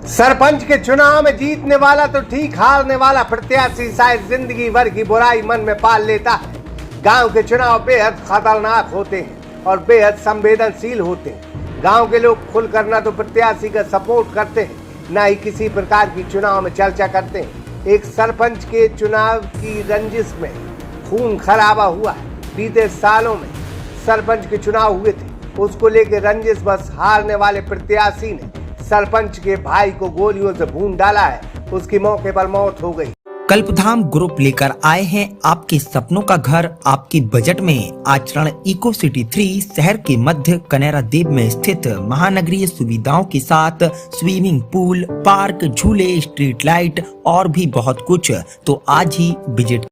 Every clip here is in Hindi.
सरपंच के चुनाव में जीतने वाला तो ठीक, हारने वाला प्रत्याशी शायद जिंदगी भर की बुराई मन में पाल लेता है। गांव के चुनाव बेहद खतरनाक होते हैं और बेहद संवेदनशील होते हैं। गांव के लोग खुलकर न तो प्रत्याशी का सपोर्ट करते हैं, न ही किसी प्रकार की चुनाव में चर्चा करते हैं। एक सरपंच के चुनाव की रंजिश में खून खराबा हुआ है। बीते सालों में सरपंच के चुनाव हुए थे, उसको लेकर रंजिश बस हारने वाले प्रत्याशी ने सरपंच के भाई को गोलियों से भून डाला है। उसकी मौके पर मौत हो गई। कल्पधाम ग्रुप लेकर आए हैं आपके सपनों का घर आपकी बजट में। आचरण इको सिटी 3 शहर के मध्य कनेरा देव में स्थित महानगरीय सुविधाओं के साथ स्विमिंग पूल, पार्क, झूले, स्ट्रीट लाइट और भी बहुत कुछ। तो आज ही विजिट।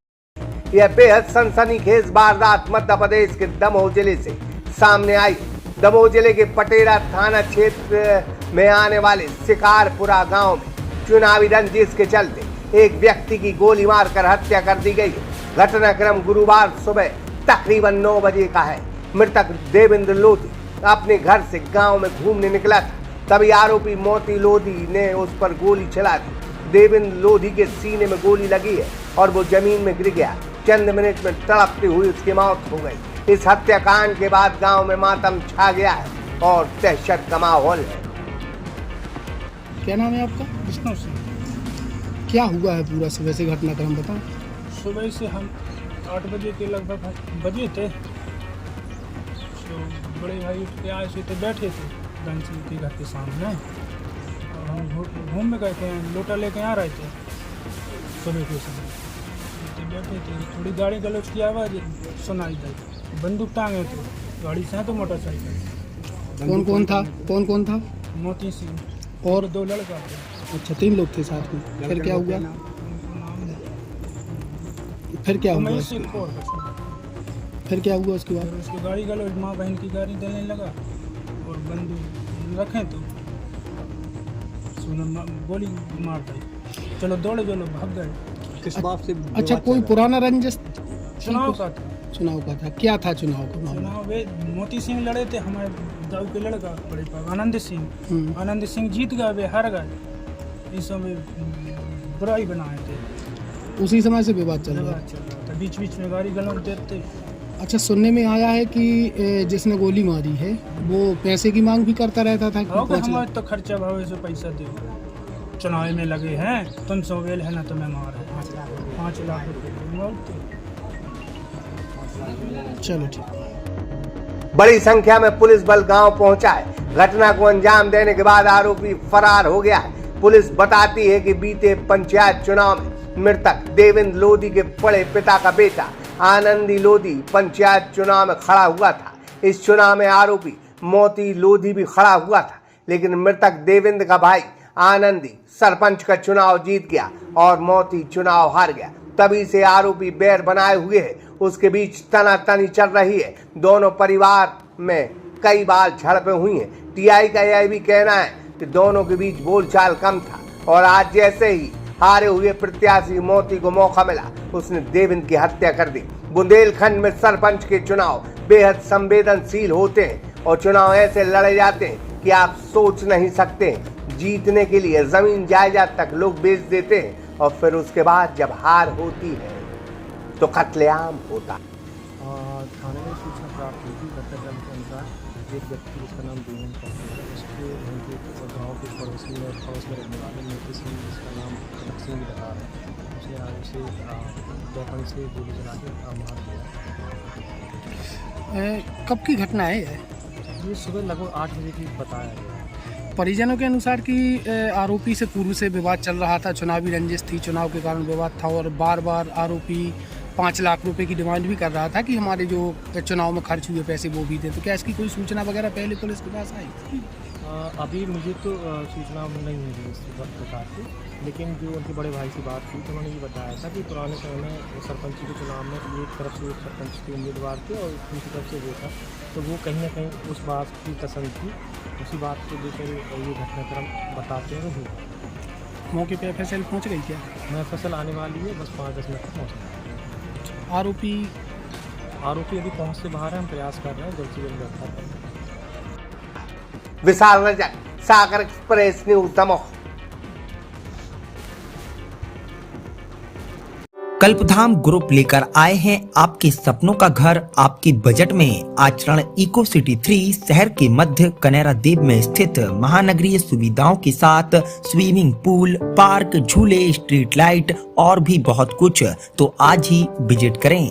यह बेहद सनसनीखेज वारदात मध्य प्रदेश के दमोह जिले से सामने आई। दमोह जिले के पटेरा थाना क्षेत्र में आने वाले शिकारपुरा गांव में चुनावी रंजिश के चलते एक व्यक्ति की गोली मारकर हत्या कर दी गई। घटनाक्रम गुरुवार सुबह तकरीबन 9 बजे का है। मृतक देवेंद्र लोधी अपने घर से गांव में घूमने निकला था, तभी आरोपी मोती लोधी ने उस पर गोली चला दी। देवेंद्र लोधी के सीने में गोली लगी है और वो जमीन में गिर गया। चंद मिनट में तड़पती हुई उसकी मौत हो गई। इस हत्याकांड के बाद गांव में मातम छा गया है और दहशत का माहौल है। क्या नाम है आपका? विष्णु सिंह। क्या हुआ है पूरा सुबह से घटनाक्रम बताओ। सुबह से हम 8 बजे के लगभग बजे थे, तो बड़े भाई उठ के आए थे, बैठे थे बंसी के घर के सामने और हम घूमने गए थे, लोटा लेके आ रहे थे। सुबह के समय बैठे थे, थोड़ी गाड़ी गलौज की आवाज़ सुनाई दी। बंदूक टांगे थे गाड़ी से, तो मोटरसाइकिल। कौन कौन था? मोती सिंह और 2 लड़का थे। अच्छा, 3 लोग थे साथ में। फिर क्या हुआ? फिर क्या हुआ उसके बाद? उसकी गाड़ी गलौज, माँ बहन की गाड़ी देने लगा और बंदूक रखे तो गोली मार दी। चलो दौड़े, जो लोग भाग गए। किस बात से? अच्छा, कोई पुराना रंजिश चुनाव का था। चुनाव का था। क्या था चुनाव का मामला? चुनाव वे मोती सिंह लड़े थे, हमारे दाऊ के लड़का बड़े पापा आनंद सिंह। आनंद सिंह जीत गए, वे हार गए। इस समय बुराई बनाए थे। उसी समय से विवाद चल रहा था, बीच बीच में गाड़ी गलौज देते। अच्छा, सुनने में आया है कि जिसने गोली मारी है वो पैसे की मांग भी करता रहता था। हमारे तो खर्चा भाव से पैसा दे, चुनाव में लगे हैं, तुम सो वेल है ना, तुम्हें मार है 5 लाख रुपये। चलो ठीक। बड़ी संख्या में पुलिस बल गांव पहुंचा है। घटना को अंजाम देने के बाद आरोपी फरार हो गया है। पुलिस बताती है कि बीते पंचायत चुनाव में मृतक देवेंद्र लोधी के बड़े पिता का बेटा आनंदी लोधी पंचायत चुनाव में खड़ा हुआ था। इस चुनाव में आरोपी मोती लोधी भी खड़ा हुआ था, लेकिन मृतक देवेंद्र का भाई आनंदी सरपंच का चुनाव जीत गया और मोती चुनाव हार गया। तभी से आरोपी बैर बनाए हुए है। उसके बीच तनातनी चल रही है। दोनों परिवार में कई बार झड़पें हुई हैं। टीआई का यह भी कहना है कि दोनों के बीच बोलचाल कम था और आज जैसे ही हारे हुए प्रत्याशी मोती को मौका मिला, उसने देवेंद्र की हत्या कर दी। बुंदेलखंड में सरपंच के चुनाव बेहद संवेदनशील होते हैं और चुनाव ऐसे लड़े जाते हैं कि आप सोच नहीं सकते। जीतने के लिए जमीन जायदाद तक लोग बेच देते हैं और फिर उसके बाद जब हार होती है तो कत्लेआम होता है। थाने में सूचना प्राप्त हुई थी घटनाक्रम के अनुसार एक व्यक्ति जिसका नाम देवेंद्र है, उसके गाँव के पड़ोस में रहने वाले मोती सिंह, जिसका नाम कनक सिंह रहा है, उसने आज उसे वेपन से गोली चला के मार दिया। कब की घटना है ये सुबह लगभग 8 बजे की बताया गया। परिजनों के अनुसार कि आरोपी से पूर्व से विवाद चल रहा था, चुनावी रंजिश थी, चुनाव के कारण विवाद था और बार बार आरोपी 5 लाख रुपए की डिमांड भी कर रहा था कि हमारे जो चुनाव में खर्च हुए पैसे वो भी दें। तो क्या इसकी कोई सूचना वगैरह पहले पुलिस के पास आई? अभी मुझे तो सूचना नहीं मिली इस प्रकार की, लेकिन जो उनके बड़े भाई से बात की तो उन्होंने ये बताया था कि पुराने समय में सरपंची के चुनाव में एक तरफ से एक सरपंच के उम्मीदवार थे और दूसरी तरफ से वो था, तो वो कहीं ना कहीं उस बात की कसम थी, उसी बात को लेकर ये घटनाक्रम बताते हैं। मौके पे एफएसएल पहुंच गई क्या? मैं फसल आने वाली है, बस 5-10 मिनट तक पहुँचना। आरोपी आरोपी अभी पहुँच से बाहर है, हम प्रयास कर रहे हैं जल्द से जल्द गिरफ्तार करें। विशाल रजक, सागर एक्सप्रेस न्यूज दमोह। कल्पधाम ग्रुप लेकर आए हैं आपके सपनों का घर आपकी बजट में। आचरण इको सिटी 3 शहर के मध्य कनेरा देव में स्थित महानगरीय सुविधाओं के साथ स्विमिंग पूल, पार्क, झूले, स्ट्रीट लाइट और भी बहुत कुछ। तो आज ही विजिट करें।